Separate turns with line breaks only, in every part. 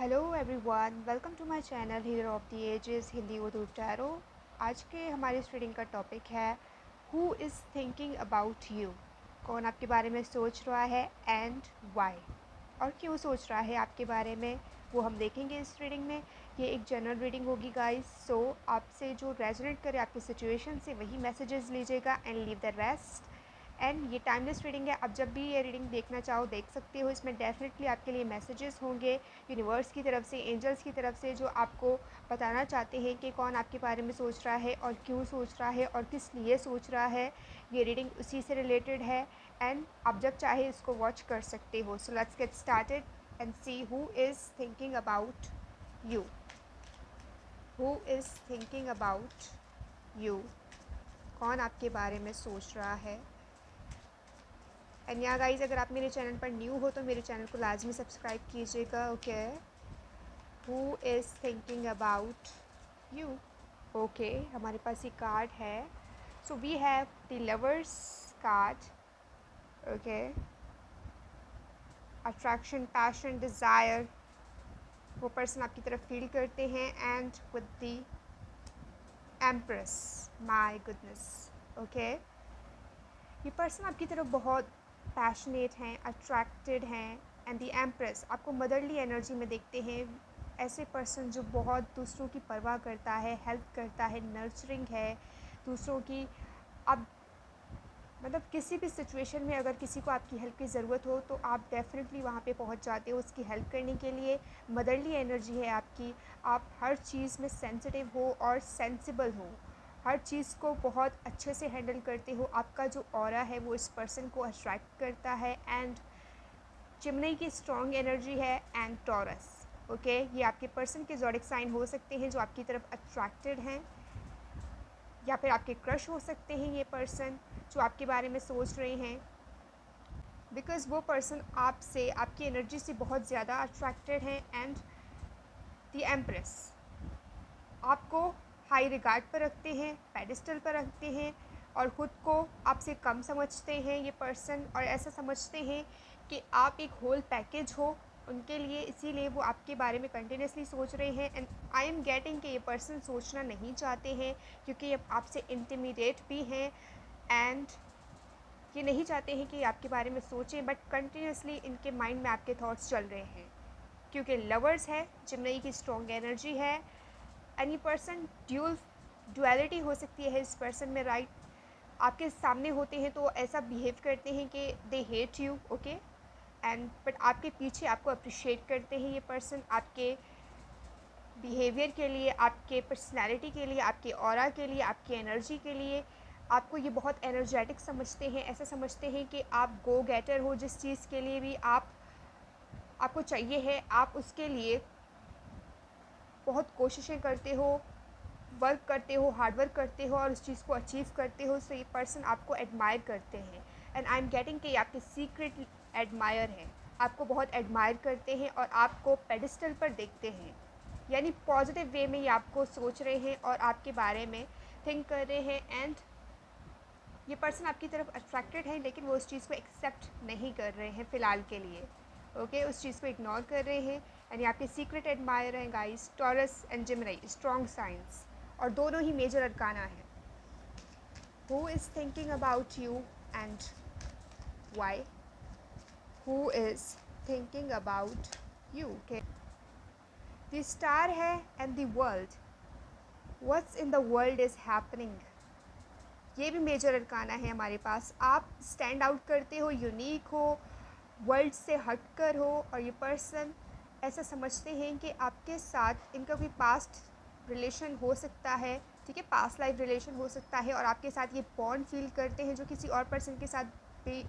Hello everyone, welcome to my channel hero of the ages Hindi Urdu tarot. आज के हमारे इस रीडिंग का टॉपिक है who is thinking about you. कौन आपके बारे में सोच रहा है एंड वाई, और क्यों सोच रहा है आपके बारे में, वो हम देखेंगे इस रीडिंग में। ये एक जनरल रीडिंग होगी गाइस, सो आपसे जो रेजोनेट करे आपकी सिचुएशन से वही मैसेजेस लीजिएगा and leave the rest. And ये टाइमलेस रीडिंग है, आप जब भी ये रीडिंग देखना चाहो देख सकते हो। इसमें डेफिनेटली आपके लिए मैसेजेस होंगे यूनिवर्स की तरफ से, एंजल्स की तरफ से, जो आपको बताना चाहते हैं कि कौन आपके बारे में सोच रहा है और क्यों सोच रहा है और किस लिए सोच रहा है। ये रीडिंग उसी से रिलेटेड है एंड आप जब चाहे इसको वॉच कर सकते हो। So let's get started and see who is thinking about you. Who is thinking about you, कौन आपके बारे में सोच रहा है। एंड या गाइज, अगर आप मेरे चैनल पर न्यू हो तो मेरे चैनल को लाजमी सब्सक्राइब कीजिएगा। Okay, who is thinking about you. Okay, हमारे पास ये कार्ड है। So we have the lovers card. Okay, attraction, passion, desire, वो पर्सन आपकी तरफ फील करते हैं। And with the empress, my goodness. Okay, ये पर्सन आपकी तरफ बहुत पैशनेट हैं, अट्रैक्टेड हैं। एंड दी एम्प्रेस आपको मदरली एनर्जी में देखते हैं। ऐसे पर्सन जो बहुत दूसरों की परवाह करता है, हेल्प करता है, नर्चरिंग है दूसरों की। अब मतलब किसी भी सिचुएशन में अगर किसी को आपकी हेल्प की ज़रूरत हो तो आप डेफिनेटली वहाँ पे पहुँच जाते हो उसकी हेल्प करने के लिए। मदरली एनर्जी है आपकी, आप हर चीज़ में सेंसिटिव हो और सेंसिबल हो, हर चीज़ को बहुत अच्छे से हैंडल करते हो। आपका जो ऑरा है वो इस पर्सन को अट्रैक्ट करता है। एंड चिमनी की स्ट्रॉन्ग एनर्जी है एंड टॉरस। ओके, ये आपके पर्सन के ज़ोडिक साइन हो सकते हैं जो आपकी तरफ अट्रैक्टेड हैं, या फिर आपके क्रश हो सकते हैं ये पर्सन जो आपके बारे में सोच रहे हैं। बिकॉज़ वो पर्सन आपसे, आपकी एनर्जी से बहुत ज़्यादा अट्रैक्टेड हैं। एंड द एम्प्रेस आपको हाई रिगार्ड पर रखते हैं, पेडिस्टल पर रखते हैं, और ख़ुद को आपसे कम समझते हैं ये पर्सन, और ऐसा समझते हैं कि आप एक होल पैकेज हो उनके लिए, इसीलिए वो आपके बारे में कंटिन्यूसली सोच रहे हैं। एंड आई एम गेटिंग कि ये पर्सन सोचना नहीं चाहते हैं क्योंकि ये आपसे इंटिमिडेट भी हैं। एंड ये नहीं चाहते हैं कि आपके बारे में सोचें, बट कंटिन्यूसली इनके माइंड में आपके थॉट्स चल रहे हैं क्योंकि लवर्स है, जिम्नई की स्ट्रॉन्ग एनर्जी है। एनी पर्सन ड्यूअलिटी हो सकती है इस पर्सन में, राइट। आपके सामने होते हैं तो ऐसा बिहेव करते हैं कि they hate you, okay, and but आपके पीछे आपको अप्रिशिएट करते हैं ये पर्सन, आपके बिहेवियर के लिए, आपके पर्सनैलिटी के लिए, आपके ऑरा के लिए, आपकी एनर्जी के लिए। आपको ये बहुत एनर्जेटिक समझते हैं, ऐसा समझते हैं कि आप गो गेटर हो, जिस चीज़ के लिए भी आपको चाहिए है आप उसके लिए बहुत कोशिशें करते हो, वर्क करते हो, हार्ड वर्क करते हो और उस चीज़ को अचीव करते हो। सो ये पर्सन आपको एडमायर करते हैं। एंड आई एम गेटिंग कि आपके सीक्रेट एडमायर हैं, आपको बहुत एडमायर करते हैं और आपको पेडिस्टल पर देखते हैं, यानी पॉजिटिव वे में ये आपको सोच रहे हैं और आपके बारे में थिंक कर रहे हैं। एंड ये पर्सन आपकी तरफ अट्रैक्टेड है लेकिन वो उस चीज़ को एक्सेप्ट नहीं कर रहे हैं फ़िलहाल के लिए। ओके, उस चीज़ को इग्नोर कर रहे हैं। एंड ये आपके सीक्रेट एडमायर हैं guys, Taurus and Gemini, strong signs, और दोनों ही मेजर अरकाना है। Who is thinking about you and why. Who is thinking about you. Okay, the star है and the world, what's in the world is happening. ये भी major arcana है हमारे पास। आप स्टैंड आउट करते हो, यूनिक हो, वर्ल्ड से हटकर हो, और ये पर्सन ऐसा समझते हैं कि आपके साथ इनका कोई पास्ट रिलेशन हो सकता है, ठीक है, पास्ट लाइफ रिलेशन हो सकता है, और आपके साथ ये बॉन्ड फील करते हैं जो किसी और पर्सन के साथ भी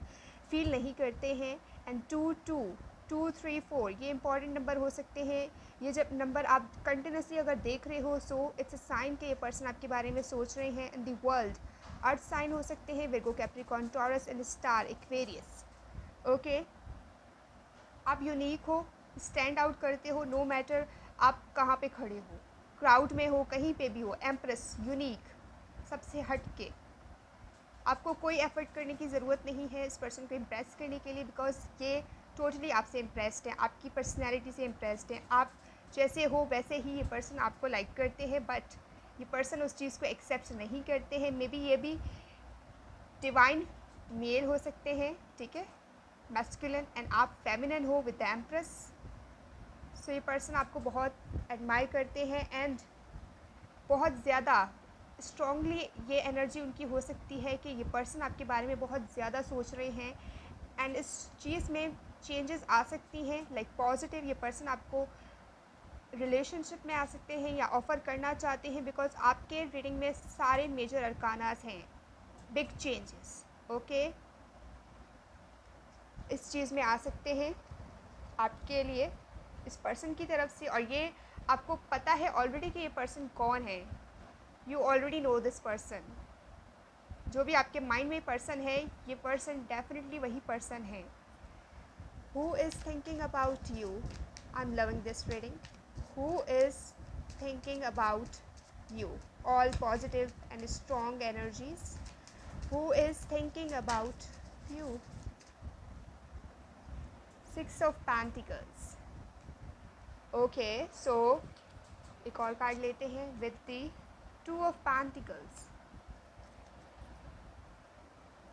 फील नहीं करते हैं। एंड 2 2 2 3 4 ये इंपॉर्टेंट नंबर हो सकते हैं। ये जब नंबर आप कंटिन्यूसली अगर देख रहे हो, सो इट्स अ साइन कि ये पर्सन आपके बारे में सोच रहे हैं। And the world earth sign हो सकते हैं, Virgo, Capricorn, Taurus, and star, Aquarius. Okay, आप यूनिक हो, स्टैंड आउट करते हो, नो मैटर आप कहाँ पे खड़े हो, क्राउड में हो, कहीं पे भी हो। एम्प्रेस, यूनिक, सबसे हट के, आपको कोई एफर्ट करने की ज़रूरत नहीं है इस पर्सन को इम्प्रेस करने के लिए, बिकॉज ये टोटली आपसे इम्प्रेस्ड हैं, आपकी पर्सनैलिटी से इम्प्रेस्ड हैं। आप जैसे हो वैसे ही ये पर्सन आपको लाइक करते हैं, बट ये पर्सन उस चीज़ को एक्सेप्ट नहीं करते हैं। मे बी ये भी डिवाइन मेल हो सकते हैं, ठीक है, मैस्कुलिन, एंड आप फेमिनिन हो विद द एम्प्रेस। सो ये पर्सन आपको बहुत एडमायर करते हैं एंड बहुत ज़्यादा स्ट्रॉन्गली ये एनर्जी उनकी हो सकती है कि ये पर्सन आपके बारे में बहुत ज़्यादा सोच रहे हैं एंड इस चीज़ में चेंजेस आ सकती हैं, लाइक पॉजिटिव। ये पर्सन आपको रिलेशनशिप में आ सकते हैं या ऑफ़र करना चाहते हैं, बिकॉज आपके रीडिंग में सारे मेजर अरकानास हैं, बिग चेंजेस, ओके, इस चीज़ में आ सकते हैं आपके लिए इस पर्सन की तरफ से। और ये आपको पता है ऑलरेडी कि ये पर्सन कौन है। You already know this person. जो भी आपके माइंड में पर्सन है, ये पर्सन डेफिनेटली वही पर्सन है। Who is thinking about you? I am loving this reading. Who is thinking about you? All positive and strong energies. Who is thinking about you? Six of Pentacles. Okay, so एक और card लेते हैं with the Two of Pentacles.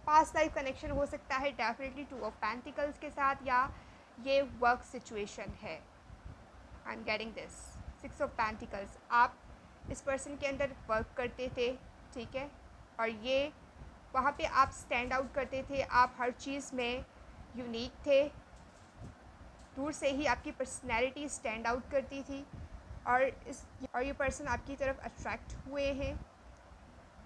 Past life connection हो सकता है definitely to of pentacles के साथ, या ये वर्क सिचुएशन है। I am getting this six of pentacles. आप इस पर्सन के अंदर वर्क करते थे, ठीक है, और ये वहाँ पे आप स्टैंड आउट करते थे, आप हर चीज़ में यूनिक थे। दूर से ही आपकी पर्सनैलिटी स्टैंड आउट करती थी और ये पर्सन आपकी तरफ अट्रैक्ट हुए हैं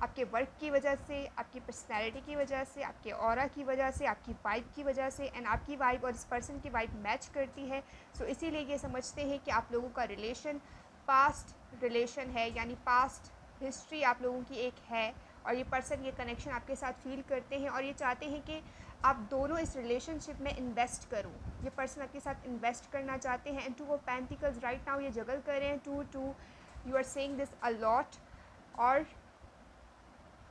आपके वर्क की वजह से, आपकी पर्सनैलिटी की वजह से, आपके ऑरा की वजह से, आपकी वाइब की वजह से। एंड आपकी वाइब और इस पर्सन की वाइब मैच करती है। सो इसीलिए ये समझते हैं कि आप लोगों का रिलेशन पास्ट रिलेशन है, यानी पास्ट हिस्ट्री आप लोगों की एक है, और ये पर्सन ये कनेक्शन आपके साथ फील करते हैं और ये चाहते हैं कि आप दोनों इस रिलेशनशिप में इन्वेस्ट करो। ये पर्सन आपके साथ इन्वेस्ट करना चाहते हैं। And two of pentacles right now ये जगल कर रहे हैं, to you are seeing this a lot. और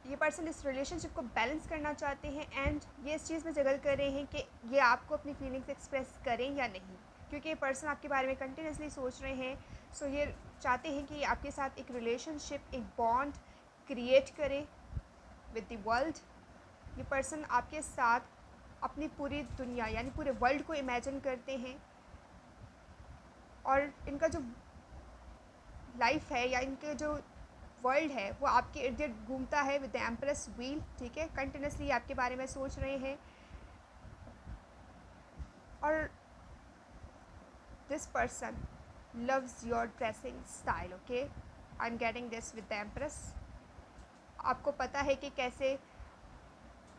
ये पर्सन इस रिलेशनशिप को बैलेंस करना चाहते हैं एंड ये इस चीज़ में जगल कर रहे हैं कि ये आपको अपनी फीलिंग्स एक्सप्रेस करें या नहीं, क्योंकि ये पर्सन आपके बारे में कंटिन्यूसली सोच रहे हैं। सो ये चाहते हैं कि आपके साथ एक रिलेशनशिप, एक बॉन्ड क्रिएट करे विद द वर्ल्ड। ये पर्सन आपके साथ अपनी पूरी दुनिया यानी पूरे वर्ल्ड को इमेजिन करते हैं और इनका जो लाइफ है या इनके जो वर्ल्ड है वो आपके इर्द गिर्द घूमता है विद द एम्प्रेस व्हील, ठीक है। कंटिन्यूसली आपके बारे में सोच रहे हैं और this person loves your dressing style, okay. I am getting this with the empress. आपको पता है कि कैसे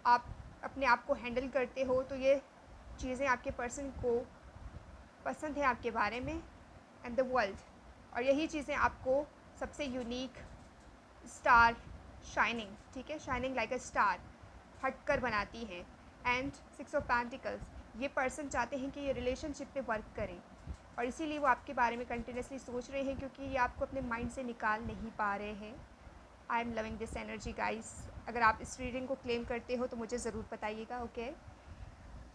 आप अपने आप को हैंडल करते हो, तो ये चीज़ें आपके पर्सन को पसंद है आपके बारे में एंड द वर्ल्ड, और यही चीज़ें आपको सबसे यूनिक स्टार शाइनिंग, ठीक है, शाइनिंग लाइक अ स्टार हटकर बनाती हैं। एंड सिक्स ऑफ पेंटिकल्स, ये पर्सन चाहते हैं कि ये रिलेशनशिप पे वर्क करें और इसीलिए वो आपके बारे में कंटिन्यूसली सोच रहे हैं, क्योंकि ये आपको अपने माइंड से निकाल नहीं पा रहे हैं। I am loving this energy guys. अगर आप इस रीडिंग को क्लेम करते हो तो मुझे ज़रूर बताइएगा, okay.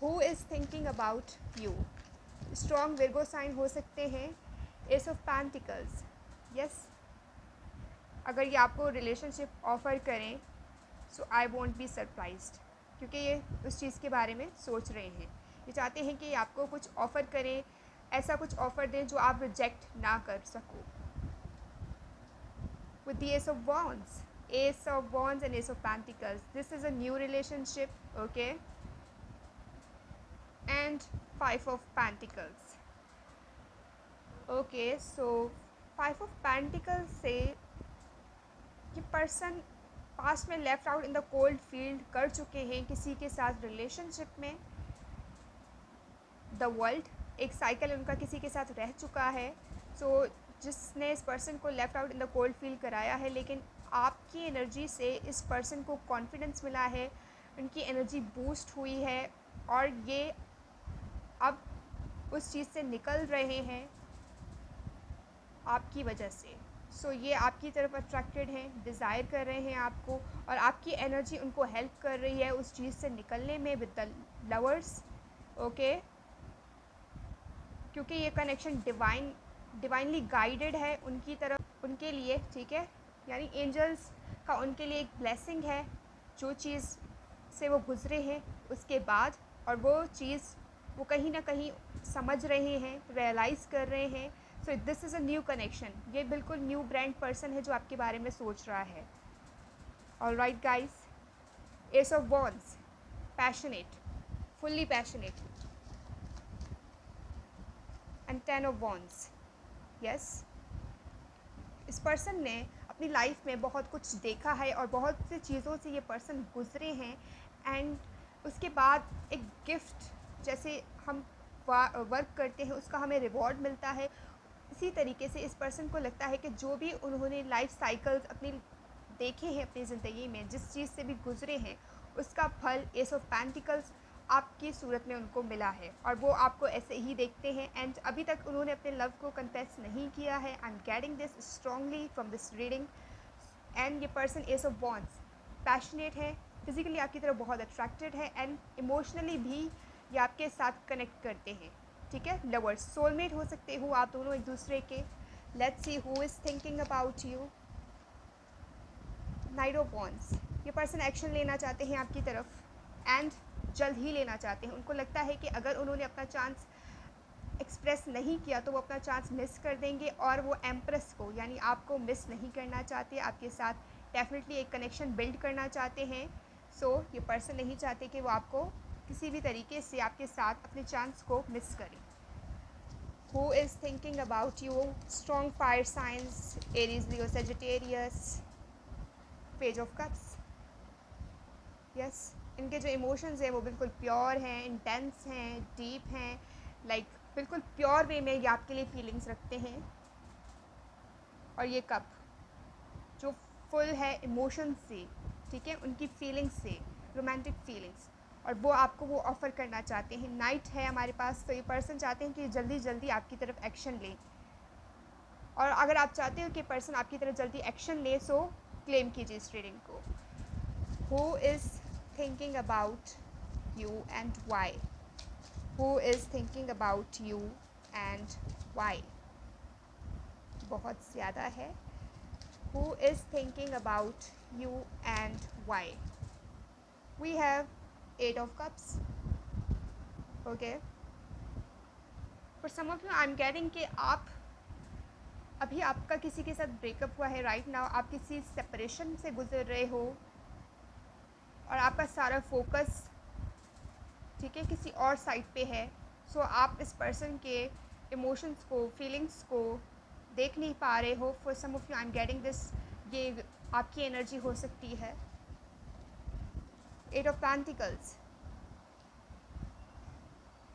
Who is thinking about you? Strong Virgo sign हो सकते हैं। एस ऑफ पेंटिकल्स, यस, अगर ये आपको रिलेशनशिप ऑफ़र करें सो आई वॉन्ट बी सरप्राइज्ड, क्योंकि ये उस चीज़ के बारे में सोच रहे हैं। ये चाहते हैं कि आपको कुछ ऑफ़र करें, ऐसा कुछ ऑफ़र दें जो आप रिजेक्ट ना कर सको। With the S of wands, S of wands and S of pentacles, this is a new relationship, okay. And five of pentacles, okay. So five of pentacles से ये पर्सन पास्ट में left out in the cold field कर चुके हैं किसी के साथ relationship में। द वर्ल्ड, एक साइकिल उनका किसी के साथ रह चुका है। सो जिसने इस पर्सन को left out in the cold field कराया है, लेकिन आपकी एनर्जी से इस पर्सन को कॉन्फिडेंस मिला है, उनकी एनर्जी बूस्ट हुई है और ये अब उस चीज़ से निकल रहे हैं आपकी वजह से। सो ये आपकी तरफ अट्रैक्टेड हैं, डिज़ायर कर रहे हैं आपको, और आपकी एनर्जी उनको हेल्प कर रही है उस चीज़ से निकलने में विद द लवर्स, ओके। क्योंकि ये कनेक्शन डिवाइनली गाइडेड है उनकी तरफ, उनके लिए, ठीक है। यानी एंजल्स का उनके लिए एक ब्लेसिंग है जो चीज़ से वो गुज़रे हैं उसके बाद, और वो चीज़ वो कहीं ना कहीं समझ रहे हैं, रियलाइज़ कर रहे हैं। So this is a new connection, ये बिल्कुल न्यू ब्रांड पर्सन है जो आपके बारे में सोच रहा है। All right guys, S of wands, passionate, fully passionate, and 10 of wands. Yes, इस पर्सन ने अपनी लाइफ में बहुत कुछ देखा है और बहुत सी चीज़ों से ये पर्सन गुजरे हैं, एंड उसके बाद एक गिफ्ट, जैसे हम वर्क करते हैं उसका हमें रिवॉर्ड मिलता है, इसी तरीके से इस पर्सन को लगता है कि जो भी उन्होंने लाइफ साइकिल्स अपनी देखे हैं अपनी ज़िंदगी में, जिस चीज़ से भी गुजरे हैं, उसका फल एस ऑफ पेंटिकल्स आपकी सूरत में उनको मिला है, और वो आपको ऐसे ही देखते हैं। एंड अभी तक उन्होंने अपने लव को कन्फेस नहीं किया है। I am getting this strongly from this reading. And ये person ace of wands, passionate है, फिजिकली आपकी तरफ बहुत अट्रैक्टेड है, एंड इमोशनली भी ये आपके साथ कनेक्ट करते हैं, ठीक है। लवर्स, सोलमेट हो सकते हो आप दोनों एक दूसरे के। Let's see who is thinking about you. Night of wands, ये पर्सन एक्शन लेना चाहते हैं आपकी तरफ, एंड जल्द ही लेना चाहते हैं। उनको लगता है कि अगर उन्होंने अपना चांस एक्सप्रेस नहीं किया तो वो अपना चांस मिस कर देंगे, और वो एम्प्रेस को यानी आपको मिस नहीं करना चाहते, आपके साथ डेफिनेटली एक कनेक्शन बिल्ड करना चाहते हैं। सो ये पर्सन नहीं चाहते कि वो आपको किसी भी तरीके से आपके साथ अपने चांस को मिस करें। Who is thinking about you? Strong fire signs, Aries, Leo, Sagittarius, Page of Cups. Yes, इनके जो इमोशंस हैं वो बिल्कुल प्योर हैं, इंटेंस हैं, डीप हैं, लाइक बिल्कुल प्योर वे में ये आपके लिए फीलिंग्स रखते हैं। और ये कप जो फुल है इमोशंस से, ठीक है, उनकी फीलिंग्स से, रोमांटिक फीलिंग्स, और वो आपको वो ऑफ़र करना चाहते हैं। नाइट है हमारे पास, तो ये पर्सन चाहते हैं कि जल्दी जल्दी आपकी तरफ एक्शन लें, और अगर आप चाहते हो कि पर्सन आपकी तरफ जल्दी एक्शन ले, सो क्लेम कीजिए इस रीडिंग को। Who is thinking about you and why? Who is thinking about you and why? बहुत ज़्यादा है। Who is thinking about you and why? We have 8 of Cups. Okay. For some of you, I'm getting कि आप अभी आपका किसी के साथ ब्रेकअप हुआ है राइट नाउ, आप किसी सेपरेशन से गुजर रहे हो, और आपका सारा फोकस, ठीक है, किसी और साइड पे है। सो आप इस पर्सन के इमोशंस को, फीलिंग्स को देख नहीं पा रहे हो। For some of you I am getting this, ये आपकी एनर्जी हो सकती है। 8 ऑफ पेंटिकल्स,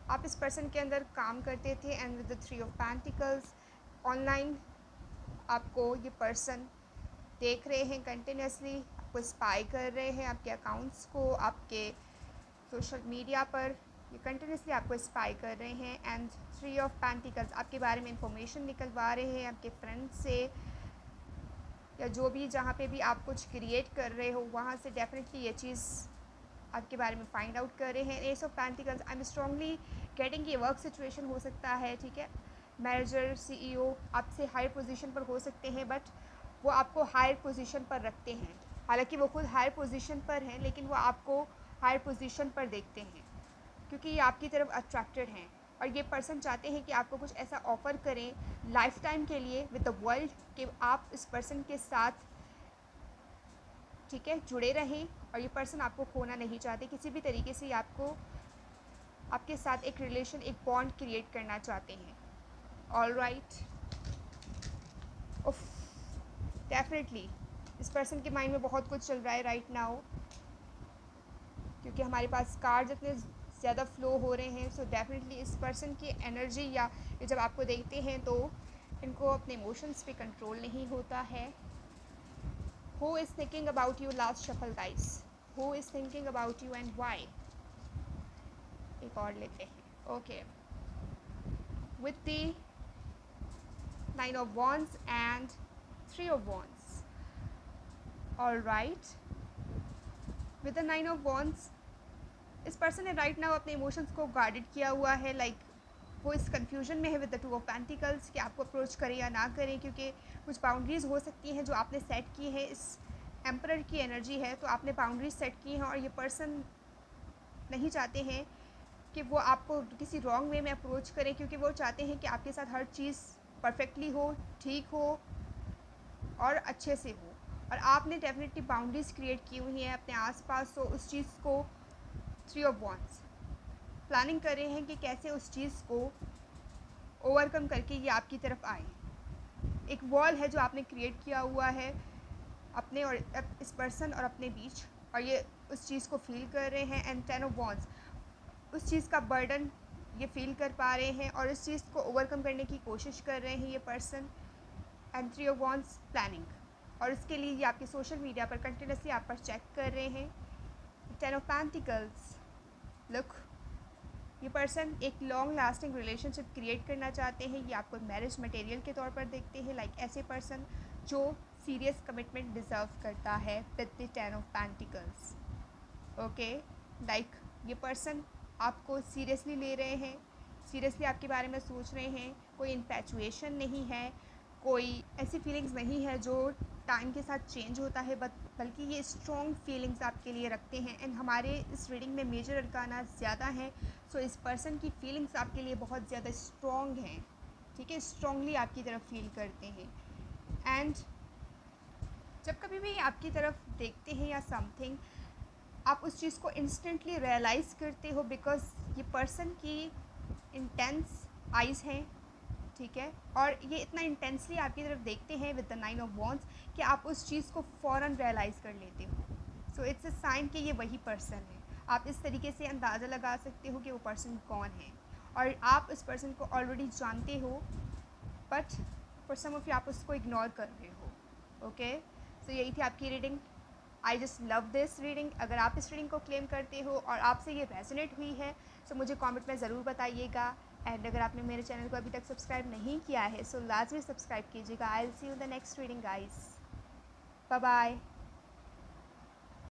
आप इस पर्सन के अंदर काम करते थे, and with the 3 of pentacles, online आपको ये पर्सन देख रहे हैं कंटिन्यूसली, आपको स्पाई कर रहे हैं, आपके अकाउंट्स को, आपके सोशल मीडिया पर ये कंटिन्यूसली आपको स्पाई कर रहे हैं। एंड 3 ऑफ पेंटिकल्स, आपके बारे में इंफॉर्मेशन निकलवा रहे हैं आपके फ्रेंड से, या जो भी जहाँ पे भी आप कुछ क्रिएट कर रहे हो वहाँ से डेफिनेटली ये चीज़ आपके बारे में फाइंड आउट कर रहे हैं। S of pentacles, I am strongly getting, ये वर्क सिचुएशन हो सकता है, ठीक है। मैनेजर, सीईओ आपसे हायर पोजीशन पर हो सकते हैं, बट वो आपको हायर पोजीशन पर रखते हैं। हालांकि वो खुद हायर पोजीशन पर हैं, लेकिन वो आपको हायर पोजीशन पर देखते हैं क्योंकि ये आपकी तरफ अट्रैक्टेड हैं, और ये पर्सन चाहते हैं कि आपको कुछ ऐसा ऑफ़र करें लाइफ टाइम के लिए विद द वर्ल्ड, कि आप इस पर्सन के साथ, ठीक है, जुड़े रहें, और ये पर्सन आपको खोना नहीं चाहते किसी भी तरीके से। आपको आपके साथ एक रिलेशन, एक बॉन्ड क्रिएट करना चाहते हैं। ऑल राइट, डेफिनेटली इस पर्सन के माइंड में बहुत कुछ चल रहा है राइट नाउ, क्योंकि हमारे पास कार्ड इतने ज़्यादा फ्लो हो रहे हैं। सो डेफिनेटली इस पर्सन की एनर्जी, या ये जब आपको देखते हैं तो इनको अपने इमोशंस पे कंट्रोल नहीं होता है। Who is thinking about you, last shuffle guys. Who is thinking about you and why? एक और लेते हैं। Okay, with the 9 of wands and 3 of wands. All right, with the 9 of wands, इस person ने right now अपने emotions को guarded किया हुआ है, लाइक वो इस कन्फ्यूजन में है with the two of pentacles कि आपको अप्रोच करें या ना करें, क्योंकि कुछ बाउंड्रीज़ हो सकती हैं जो आपने सेट की हैं। इस एम्परर की एनर्जी है तो आपने बाउंड्रीज सेट की हैं और ये पर्सन नहीं चाहते हैं कि वो आपको किसी रॉन्ग वे में अप्रोच करें, क्योंकि वो चाहते हैं कि आपके साथ हर चीज़ परफेक्टली हो, ठीक हो और अच्छे से हो। और आपने डेफिनेटली बाउंड्रीज़ क्रिएट की हुई हैं अपने आसपास, तो उस चीज़ को थ्री ऑफ वॉन्ड्स प्लानिंग कर रहे हैं कि कैसे उस चीज़ को ओवरकम करके ये आपकी तरफ आए। एक वॉल है जो आपने क्रिएट किया हुआ है अपने और इस पर्सन और अपने बीच, और ये उस चीज़ को फील कर रहे हैं। एंड 10 ऑफ वॉन्ड्स उस चीज़ का बर्डन ये फील कर पा रहे हैं और इस चीज़ को ओवरकम करने की कोशिश कर रहे हैं ये person. And 3 of wands planning, और इसके लिए ये आपके सोशल मीडिया पर कंटिन्यूसली आप पर चेक कर रहे हैं। 10 ऑफ पेंटिकल्स, लुक, ये पर्सन एक लॉन्ग लास्टिंग रिलेशनशिप क्रिएट करना चाहते हैं। ये आपको मैरिज मटेरियल के तौर पर देखते हैं, लाइक ऐसे पर्सन जो सीरियस कमिटमेंट डिज़र्व करता है with the 10 of pentacles. Okay, like ये पर्सन आपको सीरियसली ले रहे हैं, सीरियसली आपके बारे में सोच रहे हैं। कोई इन्फैचुएशन नहीं है, कोई ऐसी फीलिंग्स नहीं है जो टाइम के साथ चेंज होता है, बल्कि ये स्ट्रॉन्ग फीलिंग्स आपके लिए रखते हैं। एंड हमारे इस रीडिंग में मेजर अरकाना ज़्यादा हैं, सो इस पर्सन की फीलिंग्स आपके लिए बहुत ज़्यादा स्ट्रॉन्ग हैं, ठीक है, स्ट्रॉन्गली आपकी तरफ फील करते हैं। एंड जब कभी भी आपकी तरफ देखते हैं या समथिंग, आप उस चीज़ को इंस्टेंटली रियलाइज़ करते हो, बिकॉज ये पर्सन की इंटेंस आइज़ हैं, ठीक है, और ये इतना इंटेंसली आपकी तरफ देखते हैं विद द 9 ऑफ वॉन्ड्स कि आप उस चीज़ को फ़ौरन रियलाइज़ कर लेते हो। सो इट्स अ साइन कि ये वही पर्सन है। आप इस तरीके से अंदाज़ा लगा सकते हो कि वो पर्सन कौन है, और आप इस पर्सन को ऑलरेडी जानते हो, but for some of you आप उसको इग्नोर कर रहे हो। ओके, सो यही थी आपकी reading. I just love this reading. अगर आप इस रीडिंग को क्लेम करते हो और आपसे ये रेजोनेट हुई है, सो मुझे कमेंट में ज़रूर बताइएगा। एंड अगर आपने मेरे चैनल को अभी तक सब्सक्राइब नहीं किया है, सो लाजमी सब्सक्राइब कीजिएगा। I will see you in the next reading guys. Bye bye.